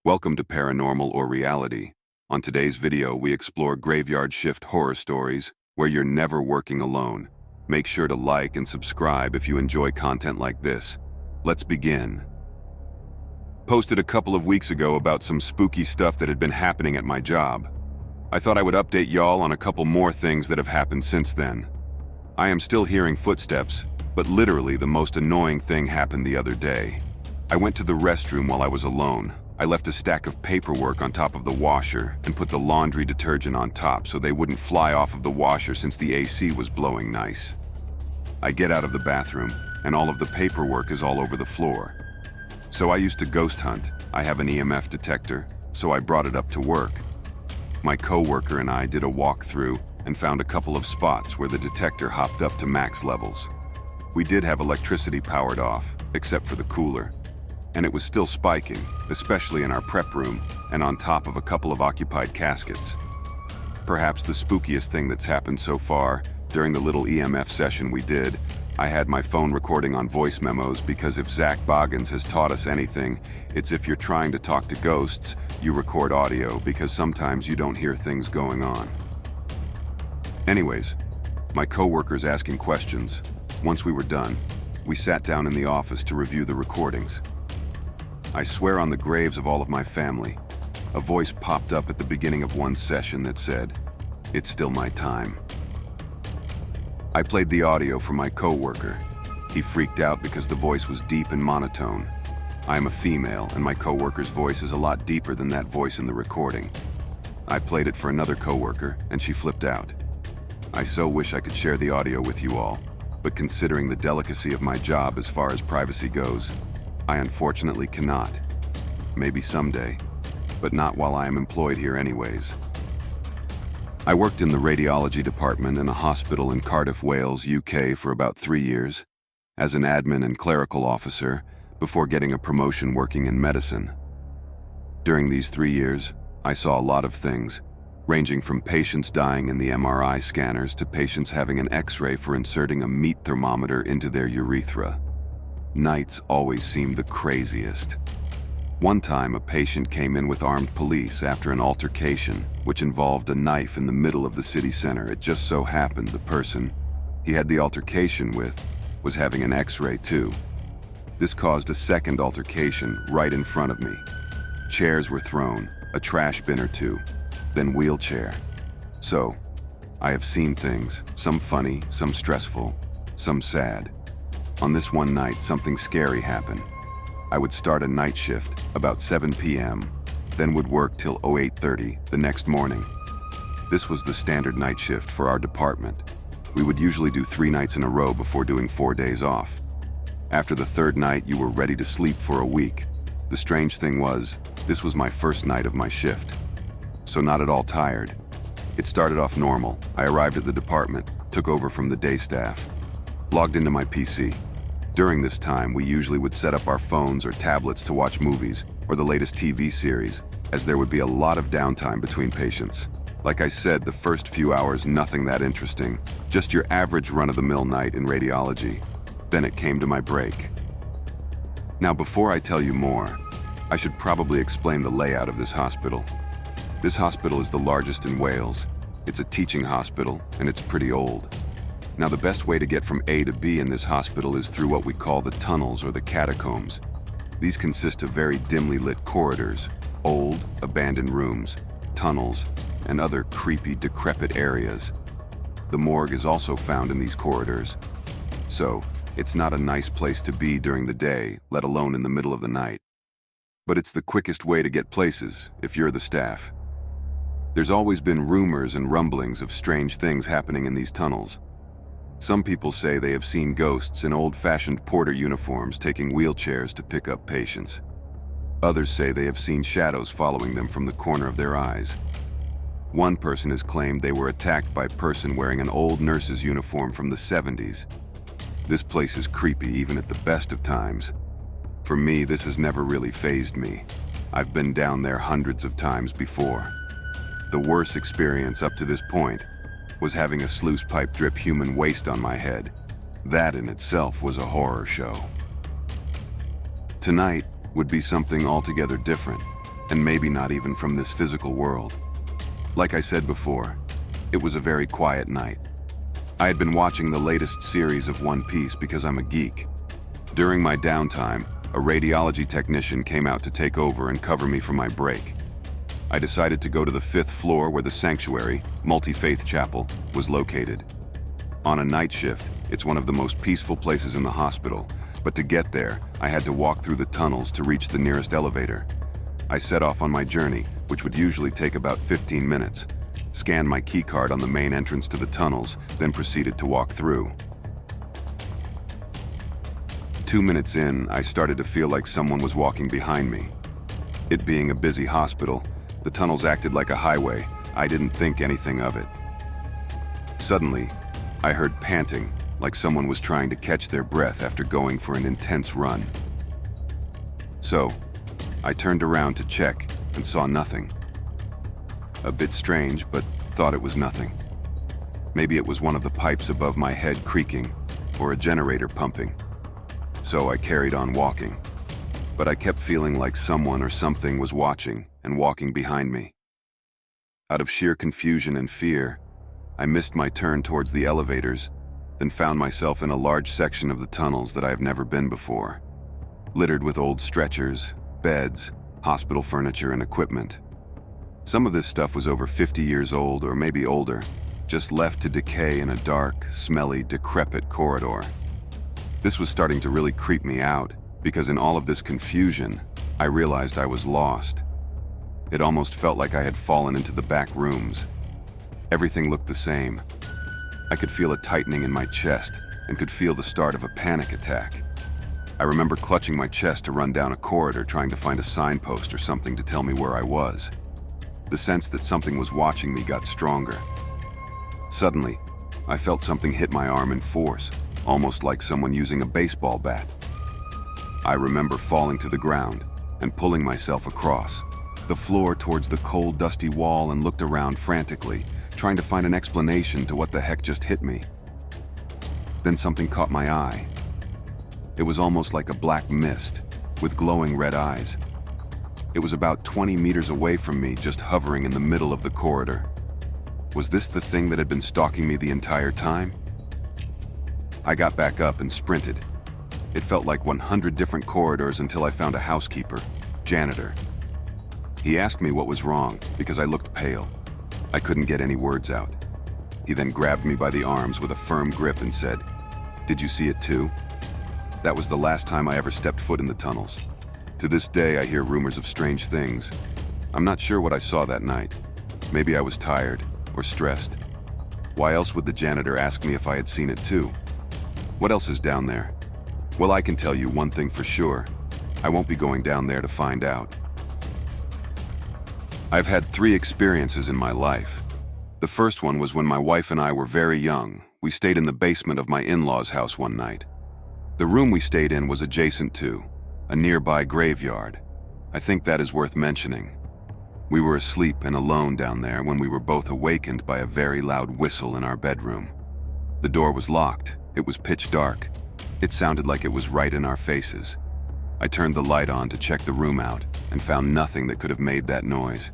Welcome to Paranormal or Reality. On today's video, we explore graveyard shift horror stories where you're never working alone. Make sure to like and subscribe if you enjoy content like this. Let's begin. Posted a couple of weeks ago about some spooky stuff that had been happening at my job. I thought I would update y'all on a couple more things that have happened since then. I am still hearing footsteps, but literally the most annoying thing happened the other day. I went to the restroom while I was alone. I left a stack of paperwork on top of the washer and put the laundry detergent on top so they wouldn't fly off of the washer since the AC was blowing nice. I get out of the bathroom and all of the paperwork is all over the floor. So I used to ghost hunt. I have an EMF detector, so I brought it up to work. My coworker and I did a walkthrough and found a couple of spots where the detector hopped up to max levels. We did have electricity powered off, except for the cooler, and it was still spiking, especially in our prep room and on top of a couple of occupied caskets. Perhaps the spookiest thing that's happened so far, during the little EMF session we did, I had my phone recording on voice memos because if Zach Boggins has taught us anything, it's if you're trying to talk to ghosts, you record audio because sometimes you don't hear things going on. Anyways, my coworker's asking questions. Once we were done, we sat down in the office to review the recordings. I swear on the graves of all of my family, a voice popped up at the beginning of one session that said, "It's still my time." I played the audio for my coworker. He freaked out because the voice was deep and monotone. I am a female, and my coworker's voice is a lot deeper than that voice in the recording. I played it for another coworker, and she flipped out. I so wish I could share the audio with you all, but considering the delicacy of my job as far as privacy goes, I unfortunately cannot. Maybe someday, but not while I am employed here anyways. I worked in the radiology department in a hospital in Cardiff, Wales, UK for about 3 years, as an admin and clerical officer, before getting a promotion working in medicine. During these 3 years, I saw a lot of things, ranging from patients dying in the MRI scanners to patients having an X-ray for inserting a meat thermometer into their urethra. Nights always seemed the craziest. One time, a patient came in with armed police after an altercation, which involved a knife in the middle of the city center. It just so happened the person he had the altercation with was having an X-ray too. This caused a second altercation right in front of me. Chairs were thrown, a trash bin or two, then wheelchair. So, I have seen things, some funny, some stressful, some sad. On this one night, something scary happened. I would start a night shift about 7 p.m., then would work till 08:30 the next morning. This was the standard night shift for our department. We would usually do 3 nights in a row before doing 4 days off. After the third night, you were ready to sleep for a week. The strange thing was, this was my first night of my shift, so not at all tired. It started off normal. I arrived at the department, took over from the day staff, logged into my PC. During this time, we usually would set up our phones or tablets to watch movies or the latest TV series, as there would be a lot of downtime between patients. Like I said, the first few hours, nothing that interesting, just your average run-of-the-mill night in radiology. Then it came to my break. Now, before I tell you more, I should probably explain the layout of this hospital. This hospital is the largest in Wales. It's a teaching hospital, and it's pretty old. Now, the best way to get from A to B in this hospital is through what we call the tunnels or the catacombs. These consist of very dimly lit corridors, old, abandoned rooms, tunnels, and other creepy, decrepit areas. The morgue is also found in these corridors. So, it's not a nice place to be during the day, let alone in the middle of the night. But it's the quickest way to get places, if you're the staff. There's always been rumors and rumblings of strange things happening in these tunnels. Some people say they have seen ghosts in old-fashioned porter uniforms taking wheelchairs to pick up patients. Others say they have seen shadows following them from the corner of their eyes. One person has claimed they were attacked by a person wearing an old nurse's uniform from the 70s. This place is creepy even at the best of times. For me, this has never really fazed me. I've been down there hundreds of times before. The worst experience up to this point was having a sluice pipe drip human waste on my head. That in itself was a horror show. Tonight would be something altogether different. and maybe not even from this physical world. Like I said before, it was a very quiet night. I had been watching the latest series of One Piece because I'm a geek. During my downtime, a radiology technician came out to take over and cover me for my break. I decided to go to the 5th floor where the sanctuary, multi-faith chapel, was located. On a night shift, it's one of the most peaceful places in the hospital, but to get there, I had to walk through the tunnels to reach the nearest elevator. I set off on my journey, which would usually take about 15 minutes, scanned my keycard on the main entrance to the tunnels, then proceeded to walk through. 2 minutes in, I started to feel like someone was walking behind me. It being a busy hospital, the tunnels acted like a highway. I didn't think anything of it. Suddenly, I heard panting, like someone was trying to catch their breath after going for an intense run. So, I turned around to check and saw nothing. A bit strange, but thought it was nothing. Maybe it was one of the pipes above my head creaking, or a generator pumping. So I carried on walking. But I kept feeling like someone or something was watching and walking behind me. Out of sheer confusion and fear, I missed my turn towards the elevators, then found myself in a large section of the tunnels that I have never been before, littered with old stretchers, beds, hospital furniture, and equipment. Some of this stuff was over 50 years old or maybe older, just left to decay in a dark, smelly, decrepit corridor. This was starting to really creep me out, because in all of this confusion, I realized I was lost. It almost felt like I had fallen into the back rooms. Everything looked the same. I could feel a tightening in my chest and could feel the start of a panic attack. I remember clutching my chest to run down a corridor trying to find a signpost or something to tell me where I was. The sense that something was watching me got stronger. Suddenly, I felt something hit my arm in force, almost like someone using a baseball bat. I remember falling to the ground and pulling myself across the floor towards the cold, dusty wall and looked around frantically, trying to find an explanation to what the heck just hit me. Then something caught my eye. It was almost like a black mist, with glowing red eyes. It was about 20 meters away from me, just hovering in the middle of the corridor. Was this the thing that had been stalking me the entire time? I got back up and sprinted. It felt like 100 different corridors until I found a housekeeper, janitor. He asked me what was wrong because I looked pale. I couldn't get any words out. He then grabbed me by the arms with a firm grip and said, "Did you see it too?" That was the last time I ever stepped foot in the tunnels. To this day, I hear rumors of strange things. I'm not sure what I saw that night. Maybe I was tired or stressed. Why else would the janitor ask me if I had seen it too? What else is down there? Well, I can tell you one thing for sure. I won't be going down there to find out. I've had 3 experiences in my life. The first one was when my wife and I were very young. We stayed in the basement of my in-laws' house one night. The room we stayed in was adjacent to a nearby graveyard. I think that is worth mentioning. We were asleep and alone down there when we were both awakened by a very loud whistle in our bedroom. The door was locked. It was pitch dark. It sounded like it was right in our faces. I turned the light on to check the room out and found nothing that could have made that noise.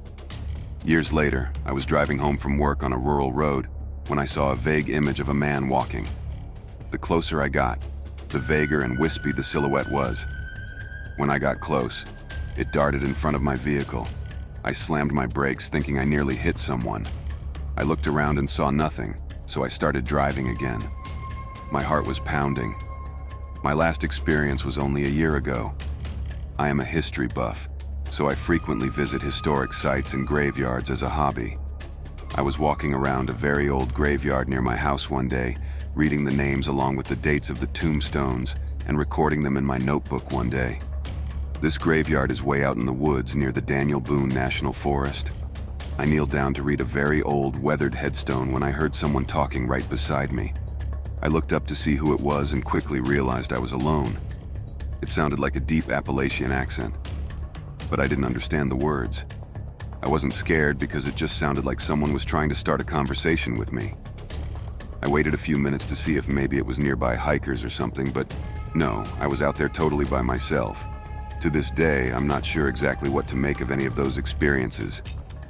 Years later, I was driving home from work on a rural road when I saw a vague image of a man walking. The closer I got, the vaguer and wispy the silhouette was. When I got close, it darted in front of my vehicle. I slammed my brakes thinking I nearly hit someone. I looked around and saw nothing, so I started driving again. My heart was pounding. My last experience was only a year ago. I am a history buff, so I frequently visit historic sites and graveyards as a hobby. I was walking around a very old graveyard near my house one day, reading the names along with the dates of the tombstones and recording them in my notebook one day. This graveyard is way out in the woods near the Daniel Boone National Forest. I kneeled down to read a very old, weathered headstone when I heard someone talking right beside me. I looked up to see who it was and quickly realized I was alone. It sounded like a deep Appalachian accent, but I didn't understand the words. I wasn't scared because it just sounded like someone was trying to start a conversation with me. I waited a few minutes to see if maybe it was nearby hikers or something, but no, I was out there totally by myself. To this day, I'm not sure exactly what to make of any of those experiences,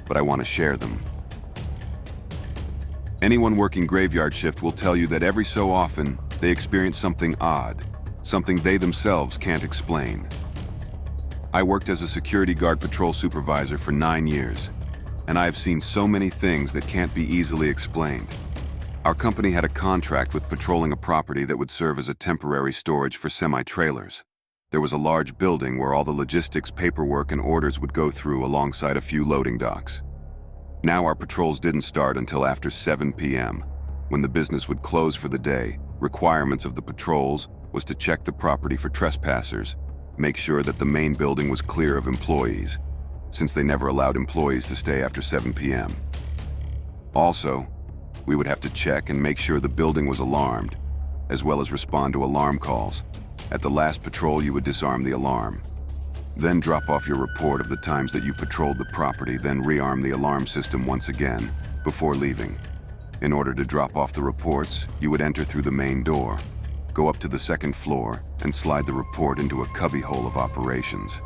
but I want to share them. Anyone working graveyard shift will tell you that every so often, they experience something odd, something they themselves can't explain. I worked as a security guard patrol supervisor for 9 years, and I have seen so many things that can't be easily explained. Our company had a contract with patrolling a property that would serve as a temporary storage for semi-trailers. There was a large building where all the logistics, paperwork, and orders would go through alongside a few loading docks. Now our patrols didn't start until after 7 p.m. When the business would close for the day, requirements of the patrols was to check the property for trespassers, make sure that the main building was clear of employees, since they never allowed employees to stay after 7 p.m. Also, we would have to check and make sure the building was alarmed, as well as respond to alarm calls. At the last patrol, you would disarm the alarm. Then drop off your report of the times that you patrolled the property, then rearm the alarm system once again before leaving. In order to drop off the reports, you would enter through the main door, go up to the second floor, and slide the report into a cubbyhole of operations.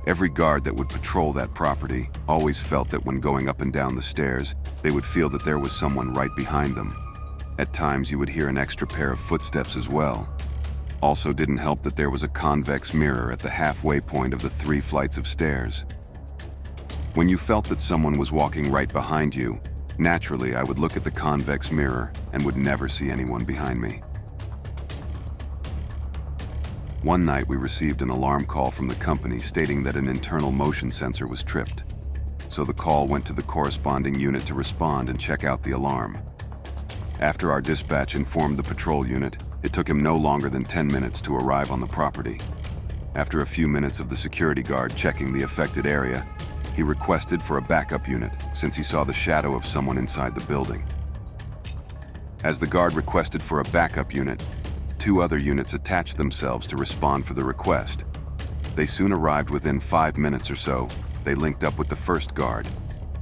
Every guard that would patrol that property always felt that when going up and down the stairs, they would feel that there was someone right behind them. At times, you would hear an extra pair of footsteps as well. Also didn't help that there was a convex mirror at the halfway point of the 3 flights of stairs. When you felt that someone was walking right behind you, naturally I would look at the convex mirror and would never see anyone behind me. One night we received an alarm call from the company stating that an internal motion sensor was tripped. So the call went to the corresponding unit to respond and check out the alarm. After our dispatch informed the patrol unit, it took him no longer than 10 minutes to arrive on the property. After a few minutes of the security guard checking the affected area, he requested for a backup unit since he saw the shadow of someone inside the building. As the guard requested for a backup unit, 2 other units attached themselves to respond for the request. They soon arrived. Within 5 minutes or so, they linked up with the first guard.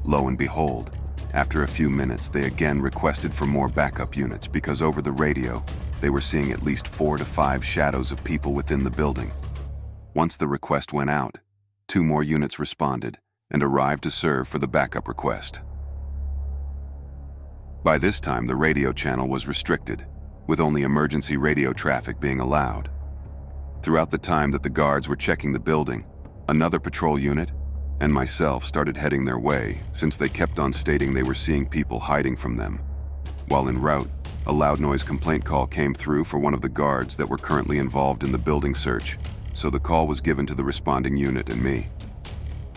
Lo and behold, after a few minutes, they again requested for more backup units because over the radio, they were seeing at least 4 to 5 shadows of people within the building. Once the request went out, 2 more units responded and arrived to serve for the backup request. By this time, the radio channel was restricted, with only emergency radio traffic being allowed. Throughout the time that the guards were checking the building, another patrol unit and myself started heading their way since they kept on stating they were seeing people hiding from them. While en route, a loud noise complaint call came through for one of the guards that were currently involved in the building search, so the call was given to the responding unit and me.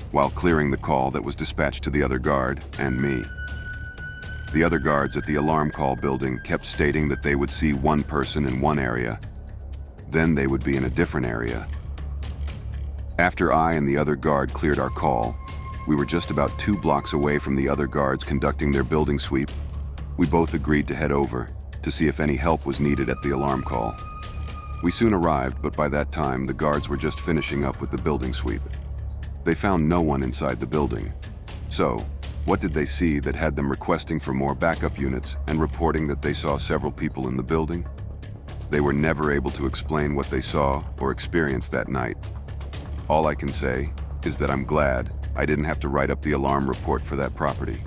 While clearing the call that was dispatched to the other guard and me. The other guards at the alarm call building kept stating that they would see one person in one area, then they would be in a different area. After I and the other guard cleared our call, we were just about 2 blocks away from the other guards conducting their building sweep. We both agreed to head over to see if any help was needed at the alarm call. We soon arrived, but by that time the guards were just finishing up with the building sweep. They found no one inside the building. So, what did they see that had them requesting for more backup units and reporting that they saw several people in the building? They were never able to explain what they saw or experienced that night. All I can say is that I'm glad I didn't have to write up the alarm report for that property.